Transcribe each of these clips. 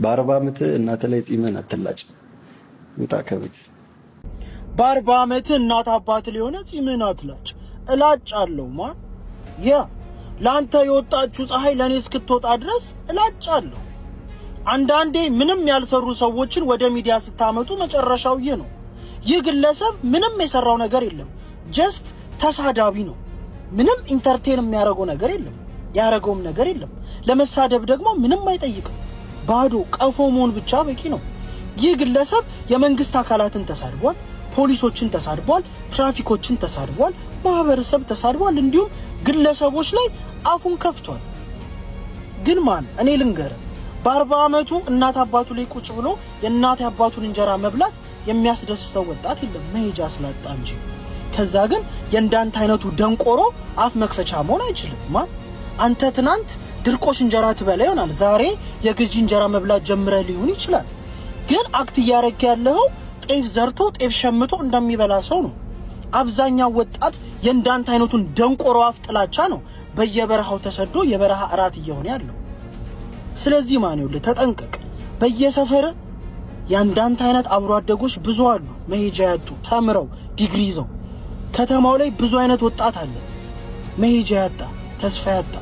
በ40 ዓመት እናት ላይ ጺምን አትላጭ። ውጣ ከቤት። በ40 ዓመት እናት አባት ሊሆነ ጺምን አትላጭ። እላጫለሁ ማን ያ ላንተ የወጣችሁ ፀሐይ ለኔ እስክትወጣ ድረስ እላጫለሁ። አንዳንዴ ምንም ያልሰሩ ሰዎችን ወደ ሚዲያ ስታመጡ መጨረሻው ይህ ነው። ይህ ግለሰብ ምንም የሰራው ነገር የለም፣ ጀስት ተሳዳቢ ነው። ምንም ኢንተርቴን የሚያደርገው ነገር የለም፣ ያደረገውም ነገር የለም። ለመሳደብ ደግሞ ምንም አይጠይቅም። ባዶ ቀፎ መሆን ብቻ በቂ ነው። ይህ ግለሰብ የመንግስት አካላትን ተሳድቧል፣ ፖሊሶችን ተሳድቧል፣ ትራፊኮችን ተሳድቧል፣ ማህበረሰብ ተሳድቧል፣ እንዲሁም ግለሰቦች ላይ አፉን ከፍቷል። ግን ማን እኔ ልንገር፣ በ40 ዓመቱ እናት አባቱ ላይ ቁጭ ብሎ የእናት አባቱን እንጀራ መብላት የሚያስደስተው ወጣት የለም መሄጃ ስላጣ እንጂ። ከዛ ግን የእንዳንተ አይነቱ ደንቆሮ አፍ መክፈቻ መሆን አይችልም። ማን አንተ ትናንት ድርቆሽ እንጀራ ትበላ ይሆናል፣ ዛሬ የግዢ እንጀራ መብላት ጀምረ ሊሆን ይችላል። ግን አክት እያረክ ያለው ጤፍ ዘርቶ ጤፍ ሸምቶ እንደሚበላ ሰው ነው። አብዛኛው ወጣት የእንዳንተ አይነቱን ደንቆሮ አፍ ጥላቻ ነው በየበረሃው ተሰዶ የበረሃ እራት እየሆነ ያለው። ስለዚህ ማን ይኸውልህ ተጠንቀቅ። በየሰፈር ያንዳንተ አይነት አብሮ አደጎች ብዙ አሉ፣ መሄጃ ያጡ ተምረው ዲግሪ ይዘው። ከተማው ላይ ብዙ አይነት ወጣት አለ መሄጃ ያጣ ተስፋ ያጣ።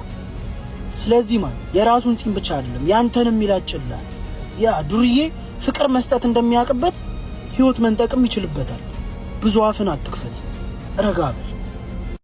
ስለዚህ ማን የራሱን ጺም ብቻ አይደለም ያንተንም ይላጭላል። ያ ዱርዬ ፍቅር መስጠት እንደሚያውቅበት ህይወት መንጠቅም ይችልበታል። ብዙ አፍን አትክፈት፣ ረጋ በል።